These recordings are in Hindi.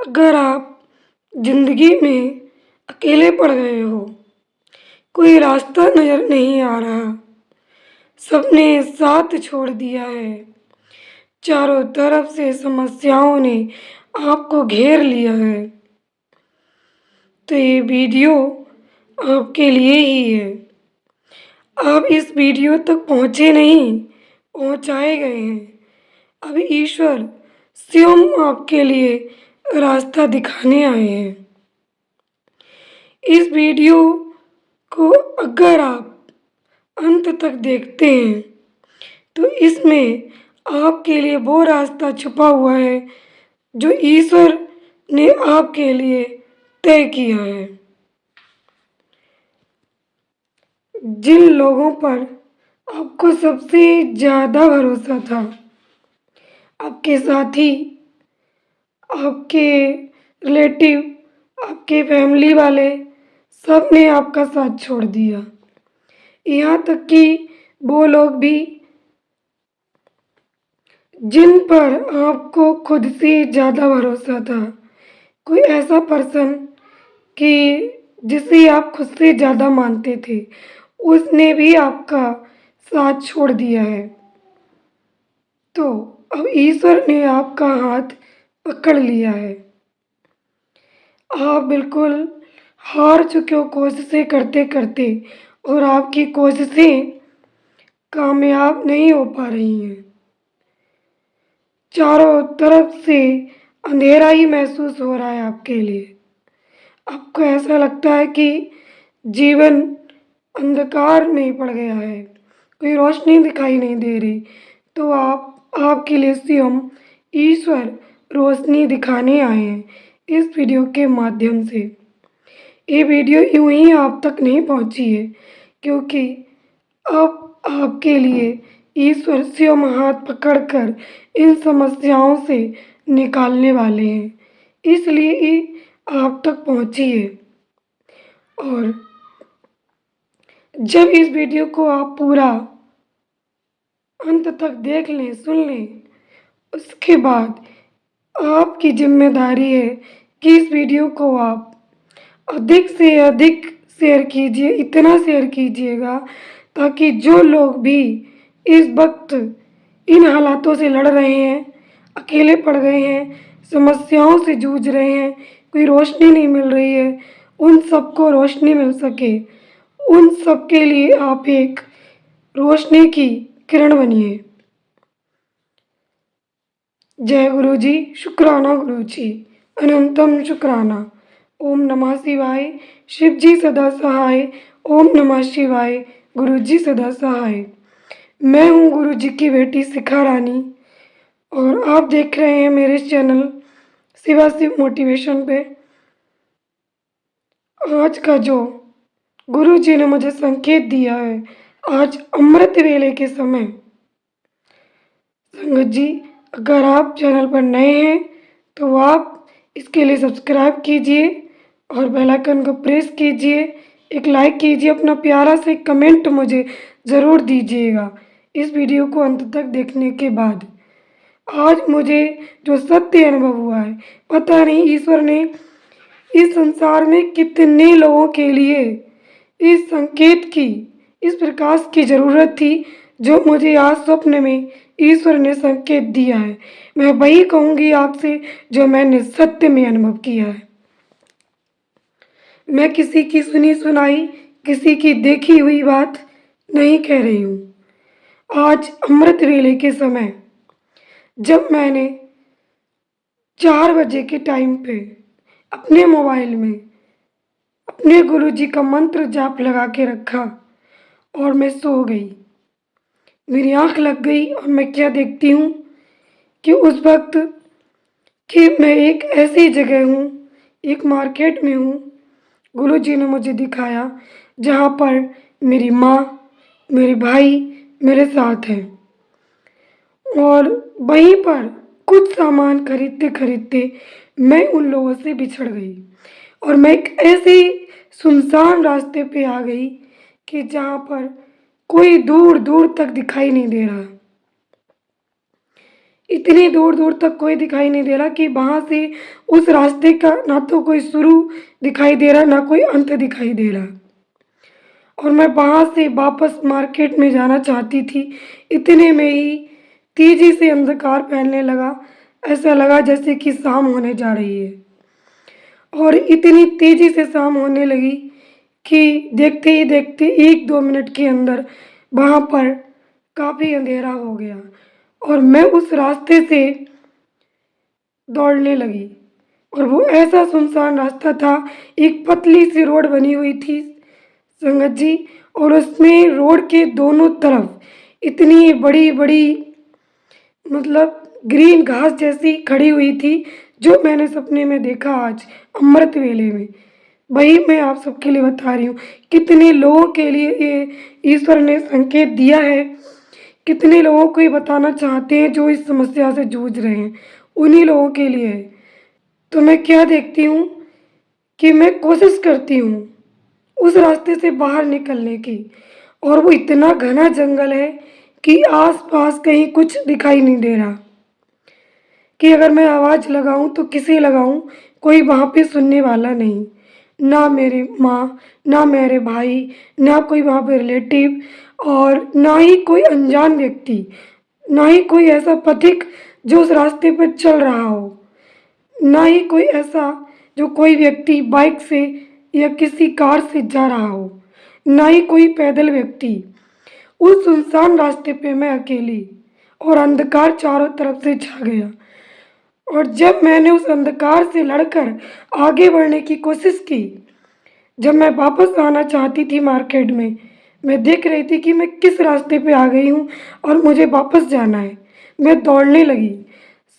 अगर आप ज़िंदगी में अकेले पड़ गए हो, कोई रास्ता नज़र नहीं आ रहा, सबने साथ छोड़ दिया है, चारों तरफ से समस्याओं ने आपको घेर लिया है, तो ये वीडियो आपके लिए ही है। आप इस वीडियो तक पहुँचे नहीं, पहुँचाए गए हैं। अब ईश्वर स्वयं आपके लिए रास्ता दिखाने आए हैं। इस वीडियो को अगर आप अंत तक देखते हैं तो इसमें आपके लिए वो रास्ता छुपा हुआ है जो ईश्वर ने आपके लिए तय किया है। जिन लोगों पर आपको सबसे ज़्यादा भरोसा था, आपके साथी, आपके रिलेटिव, आपके फैमिली वाले, सब ने आपका साथ छोड़ दिया। यहाँ तक कि वो लोग भी जिन पर आपको खुद से ज़्यादा भरोसा था, कोई ऐसा पर्सन कि जिसे आप खुद से ज़्यादा मानते थे, उसने भी आपका साथ छोड़ दिया है। तो अब ईश्वर ने आपका हाथ पकड़ लिया है। आप बिल्कुल हार चुके हो कोशिशें करते करते और आपकी कोशिशें कामयाब नहीं हो पा रही हैं। चारों तरफ से अंधेरा ही महसूस हो रहा है आपके लिए। आपको ऐसा लगता है कि जीवन अंधकार में पड़ गया है, कोई रोशनी दिखाई नहीं दे रही। तो आपके लिए स्वयं ईश्वर रोशनी दिखाने आए हैं इस वीडियो के माध्यम से। ये वीडियो यूं ही आप तक नहीं पहुंची है क्योंकि अब आपके लिए ईश्वर स्वयं हाथ पकड़कर इन समस्याओं से निकालने वाले हैं, इसलिए ये आप तक पहुंची है। और जब इस वीडियो को आप पूरा अंत तक देख लें, सुन लें, उसके बाद आपकी जिम्मेदारी है कि इस वीडियो को आप अधिक से अधिक शेयर कीजिए, इतना शेयर कीजिएगा ताकि जो लोग भी इस वक्त इन हालातों से लड़ रहे हैं, अकेले पड़ गए हैं, समस्याओं से जूझ रहे हैं, कोई रोशनी नहीं मिल रही है, उन सबको रोशनी मिल सके। उन सबके लिए आप एक रोशनी की किरण बनिए। जय गुरु जी, शुक्राना गुरु जी, अनंतम शुक्राना। ओम नमः शिवाय, शिव जी सदा सहाय। ओम नमः शिवाय, गुरु जी सदा सहाय। मैं हूँ गुरु जी की बेटी शिखा रानी और आप देख रहे हैं मेरे चैनल शिवा शिव मोटिवेशन पे। आज का जो गुरु जी ने मुझे संकेत दिया है, आज अमृत वेले के समय, संगत जी अगर आप चैनल पर नए हैं तो आप इसके लिए सब्सक्राइब कीजिए और बेल आइकन को प्रेस कीजिए, एक लाइक कीजिए, अपना प्यारा से कमेंट मुझे ज़रूर दीजिएगा इस वीडियो को अंत तक देखने के बाद। आज मुझे जो सत्य अनुभव हुआ है, पता नहीं ईश्वर ने इस संसार में कितने लोगों के लिए इस संकेत की, इस प्रकाश की ज़रूरत थी जो मुझे आज स्वप्न में ईश्वर ने संकेत दिया है। मैं वही कहूँगी आपसे जो मैंने सत्य में अनुभव किया है। मैं किसी की सुनी सुनाई, किसी की देखी हुई बात नहीं कह रही हूँ। आज अमृत वेले के समय जब मैंने 4 बजे के टाइम पे अपने मोबाइल में अपने गुरु जी का मंत्र जाप लगा के रखा और मैं सो गई, मेरी आँख लग गई और मैं क्या देखती हूँ कि उस वक्त कि मैं एक ऐसी जगह हूँ, एक मार्केट में हूँ। गुरु जी ने मुझे दिखाया जहाँ पर मेरी माँ, मेरे भाई मेरे साथ हैं और वहीं पर कुछ सामान खरीदते खरीदते मैं उन लोगों से बिछड़ गई और मैं एक ऐसे सुनसान रास्ते पे आ गई कि जहाँ पर कोई दूर दूर तक दिखाई नहीं दे रहा। इतनी दूर दूर तक कोई दिखाई नहीं दे रहा कि वहाँ से उस रास्ते का ना तो कोई शुरू दिखाई दे रहा ना कोई अंत दिखाई दे रहा। और मैं वहाँ से वापस मार्केट में जाना चाहती थी। इतने में ही तेजी से अंधकार फैलने लगा। ऐसा लगा जैसे कि शाम होने जा रही है। और इतनी तेजी से शाम होने लगी कि देखते ही देखते 1-2 मिनट के अंदर वहाँ पर काफ़ी अंधेरा हो गया और मैं उस रास्ते से दौड़ने लगी। और वो ऐसा सुनसान रास्ता था, एक पतली सी रोड बनी हुई थी संगत जी, और उसमें रोड के दोनों तरफ इतनी बड़ी बड़ी मतलब ग्रीन घास जैसी खड़ी हुई थी, जो मैंने सपने में देखा आज अमृत वेले में। वही मैं आप सबके लिए बता रही हूँ। कितने लोगों के लिए ये ईश्वर ने संकेत दिया है, कितने लोगों को ये बताना चाहते हैं जो इस समस्या से जूझ रहे हैं, उन्हीं लोगों के लिए है। तो मैं क्या देखती हूँ कि मैं कोशिश करती हूँ उस रास्ते से बाहर निकलने की, और वो इतना घना जंगल है कि आस-पास कहीं कुछ दिखाई नहीं दे रहा, कि अगर मैं आवाज़ लगाऊं तो किसे लगाऊं, कोई वहाँ पे सुनने वाला नहीं। ना मेरी माँ, ना मेरे भाई, ना कोई वहाँ पे रिलेटिव, और ना ही कोई अनजान व्यक्ति, ना ही कोई ऐसा पथिक जो उस रास्ते पर चल रहा हो, ना ही कोई ऐसा जो कोई व्यक्ति बाइक से या किसी कार से जा रहा हो, ना ही कोई पैदल व्यक्ति। उस सुनसान रास्ते पे मैं अकेली, और अंधकार चारों तरफ से छा गया। और जब मैंने उस अंधकार से लड़कर आगे बढ़ने की कोशिश की, जब मैं वापस आना चाहती थी मार्केट में, मैं देख रही थी कि मैं किस रास्ते पे आ गई हूँ और मुझे वापस जाना है। मैं दौड़ने लगी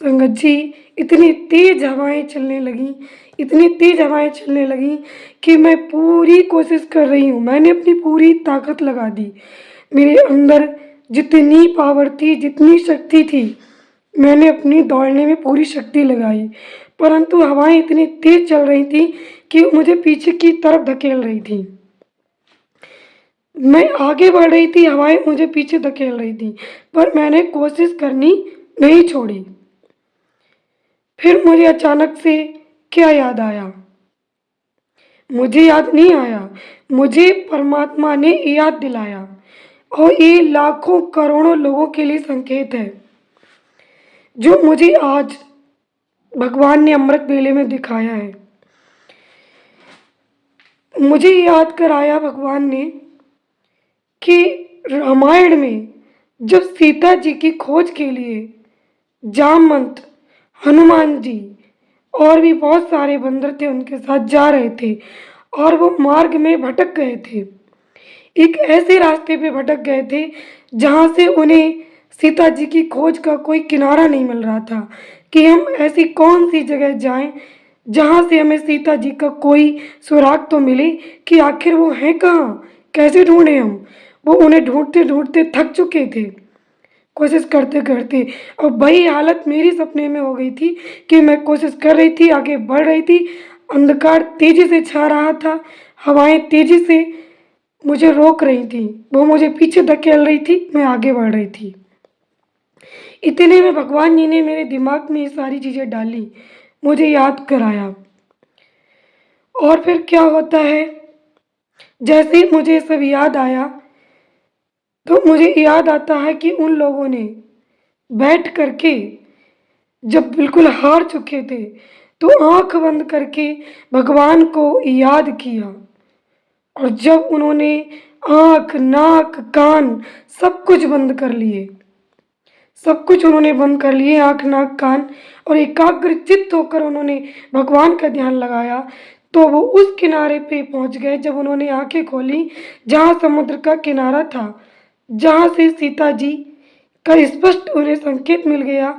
संगत जी। इतनी तेज़ हवाएं चलने लगीं, इतनी तेज़ हवाएं चलने लगीं कि मैं पूरी कोशिश कर रही हूँ, मैंने अपनी पूरी ताकत लगा दी। मेरे अंदर जितनी पावर थी, जितनी शक्ति थी, मैंने अपनी दौड़ने में पूरी शक्ति लगाई, परंतु हवाएं इतनी तेज चल रही थी कि मुझे पीछे की तरफ धकेल रही थी। मैं आगे बढ़ रही थी, हवाएं मुझे पीछे धकेल रही थी, पर मैंने कोशिश करनी नहीं छोड़ी। फिर मुझे अचानक से क्या याद आया? मुझे याद नहीं आया, मुझे परमात्मा ने याद दिलाया, और ये लाखों करोड़ों लोगों के लिए संकेत है, जो मुझे आज भगवान ने अमृत वेले में दिखाया है। मुझे याद कराया भगवान ने कि रामायण में जब सीता जी की खोज के लिए जामवंत, हनुमान जी और भी बहुत सारे बंदर थे उनके साथ जा रहे थे, और वो मार्ग में भटक गए थे। एक ऐसे रास्ते पे भटक गए थे जहाँ से उन्हें सीता जी की खोज का कोई किनारा नहीं मिल रहा था, कि हम ऐसी कौन सी जगह जाएं जहाँ से हमें सीता जी का कोई सुराग तो मिले, कि आखिर वो हैं कहाँ, कैसे ढूंढें हम। वो उन्हें ढूंढते ढूंढते थक चुके थे कोशिश करते करते। और वही हालत मेरी सपने में हो गई थी कि मैं कोशिश कर रही थी, आगे बढ़ रही थी, अंधकार तेजी से छा रहा था, हवाएं तेजी से मुझे रोक रही थी, वो मुझे पीछे धकेल रही थी, मैं आगे बढ़ रही थी। इतने में भगवान जी ने मेरे दिमाग में ये सारी चीज़ें डाली, मुझे याद कराया। और फिर क्या होता है, जैसे ही मुझे सब याद आया, तो मुझे याद आता है कि उन लोगों ने बैठ करके जब बिल्कुल हार चुके थे, तो आंख बंद करके भगवान को याद किया। और जब उन्होंने आँख, नाक, कान सब कुछ बंद कर लिए, सब कुछ उन्होंने बंद कर लिए, आँख, नाक, कान, और एकाग्रचित्त होकर उन्होंने भगवान का ध्यान लगाया, तो वो उस किनारे पे पहुंच गए। जब उन्होंने आंखें खोली, जहाँ समुद्र का किनारा था, जहाँ से सीता जी का स्पष्ट उन्हें संकेत मिल गया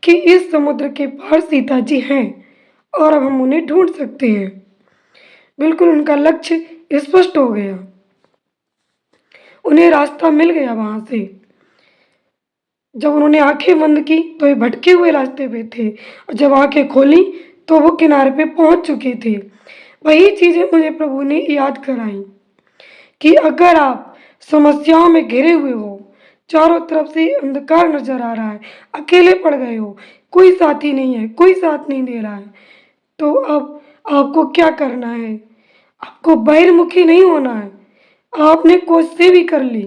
कि इस समुद्र के पार सीता जी हैं और अब हम उन्हें ढूंढ सकते हैं। बिल्कुल उनका लक्ष्य स्पष्ट हो गया, उन्हें रास्ता मिल गया वहां से। जब उन्होंने आंखें बंद की तो ये भटके हुए रास्ते पे थे, और जब आंखें खोली तो वो किनारे पे पहुंच चुके थे। वही चीजें मुझे प्रभु ने याद कराई कि अगर आप समस्याओं में घिरे हुए हो, चारों तरफ से अंधकार नज़र आ रहा है, अकेले पड़ गए हो, कोई साथी नहीं है, कोई साथ नहीं दे रहा है। तो अब आपको क्या करना है? आपको बहिर्मुखी नहीं होना है। आपने कोशिशें भी कर ली,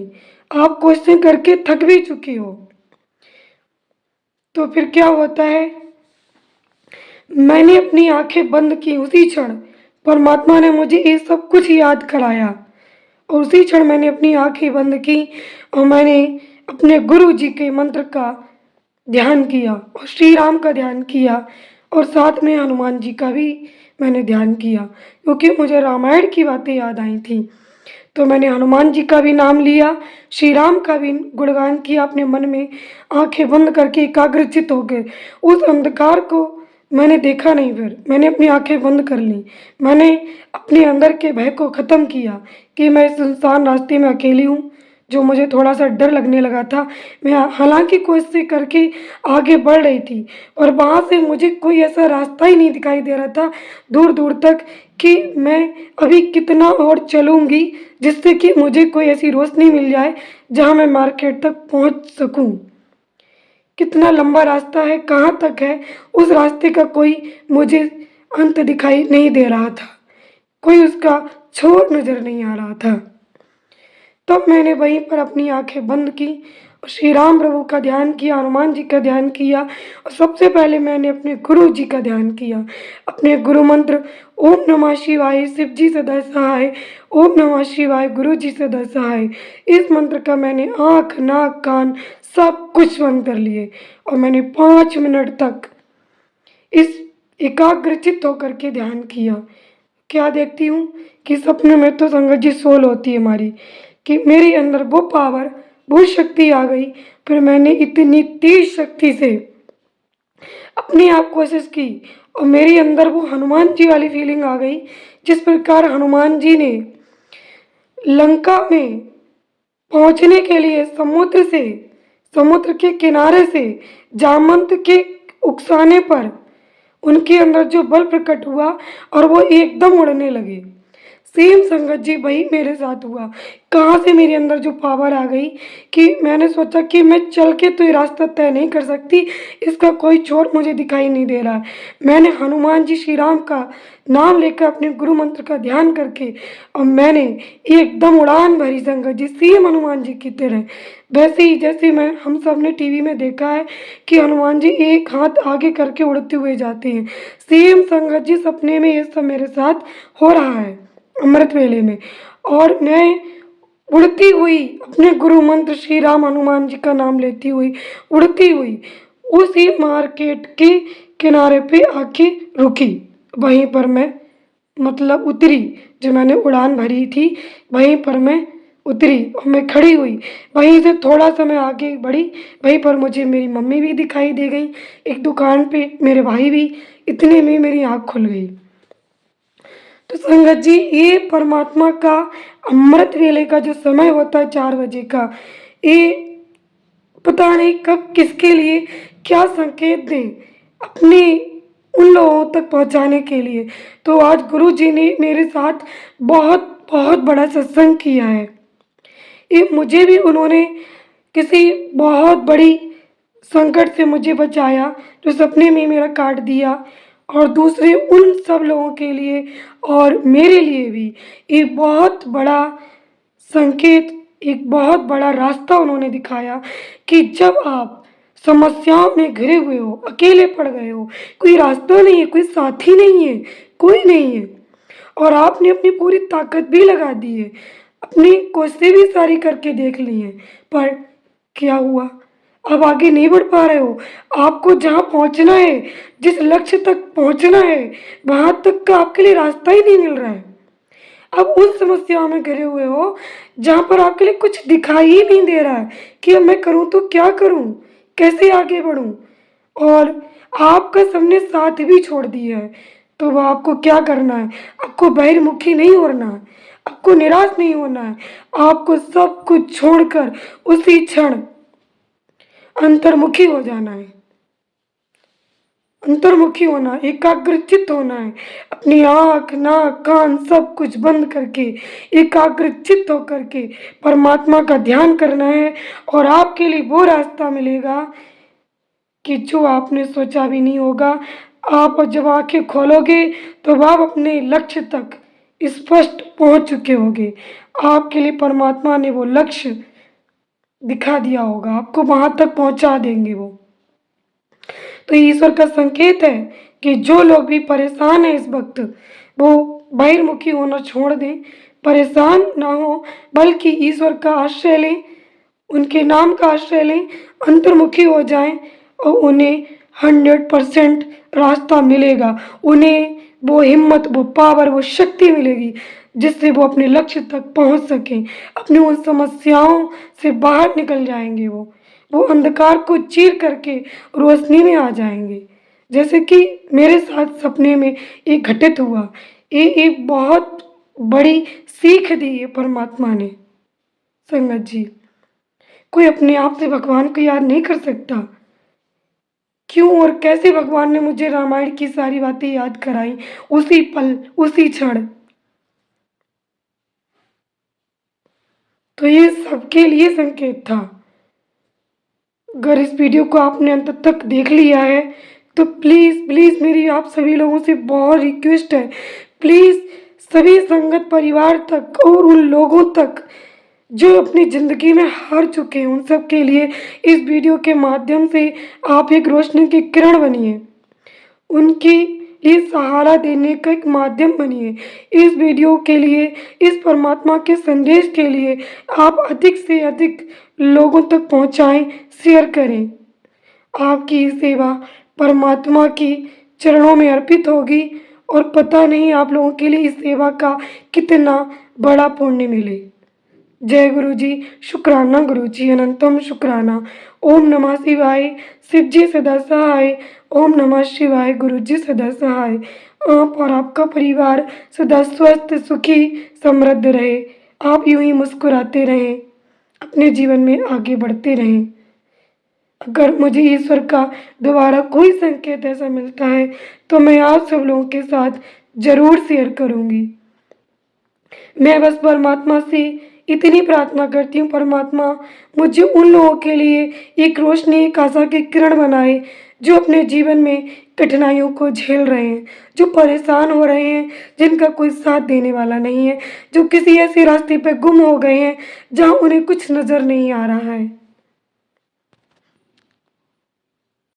आप कोशिशें करके थक भी चुके हो। तो फिर क्या होता है? मैंने अपनी आंखें बंद की उसी क्षण परमात्मा ने मुझे ये सब कुछ याद कराया, और उसी क्षण मैंने अपनी आंखें बंद की और मैंने अपने गुरु जी के मंत्र का ध्यान किया और श्री राम का ध्यान किया, और साथ में हनुमान जी का भी मैंने ध्यान किया, क्योंकि मुझे रामायण की बातें याद आई थी। तो मैंने हनुमान जी का भी नाम लिया, श्री राम का भी गुणगान किया अपने मन में, आंखें बंद करके एकाग्रचित होकर। उस अंधकार को मैंने देखा नहीं, फिर मैंने अपनी आंखें बंद कर ली। मैंने अपने अंदर के भय को ख़त्म किया कि मैं इस सुनसान रास्ते में अकेली हूँ, जो मुझे थोड़ा सा डर लगने लगा था। मैं हालांकि कोशिश करके आगे बढ़ रही थी, और वहाँ से मुझे कोई ऐसा रास्ता ही नहीं दिखाई दे रहा था दूर दूर तक कि मैं अभी कितना और चलूँगी जिससे कि मुझे कोई ऐसी रोशनी मिल जाए जहाँ मैं मार्केट तक पहुँच सकूँ। कितना लंबा रास्ता है, कहाँ तक है, उस रास्ते का कोई मुझे अंत दिखाई नहीं दे रहा था, कोई उसका छोर नज़र नहीं आ रहा था। तब मैंने वहीं पर अपनी आंखें बंद की और श्री राम प्रभु का ध्यान किया, हनुमान जी का ध्यान किया, और सबसे पहले मैंने अपने गुरु जी का ध्यान किया। अपने गुरु मंत्र ओम नमः शिवाय शिव जी सदा सहाय, ओम नमः शिवाय गुरु जी सदा सहाय, इस मंत्र का मैंने आँख नाक कान सब कुछ बंद कर लिए, और मैंने 5 मिनट तक इस एकाग्रचित होकर के ध्यान किया। क्या देखती हूँ कि सपने में तो संगत जी सोल होती है हमारी, कि मेरे अंदर वो पावर, वो शक्ति आ गई। फिर मैंने इतनी तेज शक्ति से अपने आप कोशिश की, और मेरे अंदर वो हनुमान जी वाली फीलिंग आ गई, जिस प्रकार हनुमान जी ने लंका में पहुंचने के लिए समुद्र के किनारे से जामंत के उकसाने पर उनके अंदर जो बल प्रकट हुआ और वो एकदम उड़ने लगे। सेम संगत जी वही मेरे साथ हुआ। कहाँ से मेरे अंदर जो पावर आ गई कि मैंने सोचा कि मैं चल के तो ये रास्ता तय नहीं कर सकती, इसका कोई छोर मुझे दिखाई नहीं दे रहा है। मैंने हनुमान जी श्री राम का नाम लेकर अपने गुरु मंत्र का ध्यान करके, और मैंने एकदम उड़ान भरी संगत जी, सेम हनुमान जी की तरह, वैसे ही जैसे मैं हम सब ने टीवी में देखा है कि हनुमान जी एक हाथ आगे करके उड़ते हुए जाते हैं। सेम संगत जी सपने में ये सब मेरे साथ हो रहा है अमृत वेले में, और मैं उड़ती हुई अपने गुरु मंत्र श्री राम हनुमान जी का नाम लेती हुई उड़ती हुई उसी मार्केट के किनारे पे आके रुकी। वहीं पर मैं मतलब उतरी, जो मैंने उड़ान भरी थी वहीं पर मैं उतरी और मैं खड़ी हुई। वहीं से थोड़ा सा मैं आगे बढ़ी, वहीं पर मुझे मेरी मम्मी भी दिखाई दे गई, एक दुकान पे मेरे भाई भी। इतने में मेरी आँख खुल गई। तो संगत जी, ये परमात्मा का अमृत वेले का जो समय होता है 4 बजे का, ये पता नहीं कब किसके लिए क्या संकेत दें अपने उन लोगों तक पहुंचाने के लिए। तो आज गुरु जी ने मेरे साथ बहुत बहुत बड़ा सत्संग किया है। ये मुझे भी उन्होंने किसी बहुत बड़ी संकट से मुझे बचाया, जो सपने में मेरा काट दिया, और दूसरे उन सब लोगों के लिए और मेरे लिए भी एक बहुत बड़ा संकेत, एक बहुत बड़ा रास्ता उन्होंने दिखाया कि जब आप समस्याओं में घिरे हुए हो, अकेले पड़ गए हो, कोई रास्ता नहीं है, कोई साथी नहीं है, कोई नहीं है, और आपने अपनी पूरी ताकत भी लगा दी है, अपनी कोशिशें भी सारी करके देख ली हैं, पर क्या हुआ? अब आगे नहीं बढ़ पा रहे हो। आपको जहाँ पहुँचना है, जिस लक्ष्य तक पहुँचना है, वहाँ तक का आपके लिए रास्ता ही नहीं मिल रहा है। अब उन समस्याओं में घिरे हुए हो जहाँ पर आपके लिए कुछ दिखाई ही नहीं दे रहा है कि अब मैं करूँ तो क्या करूँ, कैसे आगे बढ़ूँ, और आपका सबने साथ भी छोड़ दिया है। तो वह आपको क्या करना है? आपको बहिर्मुखी नहीं होना है, आपको निराश नहीं होना है, आपको सब कुछ छोड़कर उसी क्षण अंतर्मुखी हो जाना है। अंतर्मुखी होना है, एकाग्रचित्त होना है। अपनी आँख, नाक, कान सब कुछ बंद करके एकाग्रचित्त होकर के परमात्मा का ध्यान करना है और आपके लिए वो रास्ता मिलेगा कि जो आपने सोचा भी नहीं होगा। आप जब आँखें खोलोगे तो आप अपने लक्ष्य तक स्पष्ट पहुँच चुके होंगे। आपके लिए परमात्मा ने वो लक्ष्य दिखा दिया होगा, आपको वहाँ तक पहुँचा देंगे वो। तो ईश्वर का संकेत है कि जो लोग भी परेशान हैं इस वक्त, वो बहिर्मुखी होना छोड़ दें, परेशान ना हो, बल्कि ईश्वर का आश्रय लें, उनके नाम का आश्रय लें, अंतर्मुखी हो जाएं और उन्हें 100% रास्ता मिलेगा। उन्हें वो हिम्मत, वो पावर, वो शक्ति मिलेगी जिससे वो अपने लक्ष्य तक पहुंच सकें, अपनी उन समस्याओं से बाहर निकल जाएंगे। वो अंधकार को चीर करके रोशनी में आ जाएंगे, जैसे कि मेरे साथ सपने में ये घटित हुआ। ये एक बहुत बड़ी सीख दी है परमात्मा ने। संगत जी, कोई अपने आप से भगवान को याद नहीं कर सकता। क्यों और कैसे भगवान ने मुझे रामायण की सारी बातें याद कराई उसी पल, उसी क्षण। तो ये सबके लिए संकेत था। अगर इस वीडियो को आपने अंत तक देख लिया है तो प्लीज़ प्लीज़ मेरी आप सभी लोगों से बहुत रिक्वेस्ट है, प्लीज़ सभी संगत परिवार तक और उन लोगों तक जो अपनी ज़िंदगी में हार चुके हैं, उन सब के लिए इस वीडियो के माध्यम से आप एक रोशनी की किरण बनिए, उनकी लिए सहारा देने का एक माध्यम बनिए। इस वीडियो के लिए, इस परमात्मा के संदेश के लिए आप अधिक से अधिक लोगों तक पहुंचाएं, शेयर करें। आपकी ये सेवा परमात्मा की चरणों में अर्पित होगी और पता नहीं आप लोगों के लिए इस सेवा का कितना बड़ा पुण्य मिले। जय गुरु जी, शुक्राना गुरु जी, अनंतम शुक्राना। ओम नमः शिवाय, शिव जी सदा सहाय। ओम नमः शिवाय, गुरु जी सदा सहाय। आप और आपका परिवार सदा स्वस्थ, सुखी, समृद्ध रहे। आप यूं ही मुस्कुराते रहें, अपने जीवन में आगे बढ़ते रहें। अगर मुझे ईश्वर का दोबारा कोई संकेत ऐसा मिलता है तो मैं आप सब लोगों के साथ जरूर शेयर करूंगी। मैं बस परमात्मा से इतनी प्रार्थना करती हूँ, परमात्मा मुझे उन लोगों के लिए एक रोशनी, एक आशा की किरण बनाए जो अपने जीवन में कठिनाइयों को झेल रहे हैं, जो परेशान हो रहे हैं, जिनका कोई साथ देने वाला नहीं है, जो किसी ऐसे रास्ते पर गुम हो गए हैं जहाँ उन्हें कुछ नज़र नहीं आ रहा है।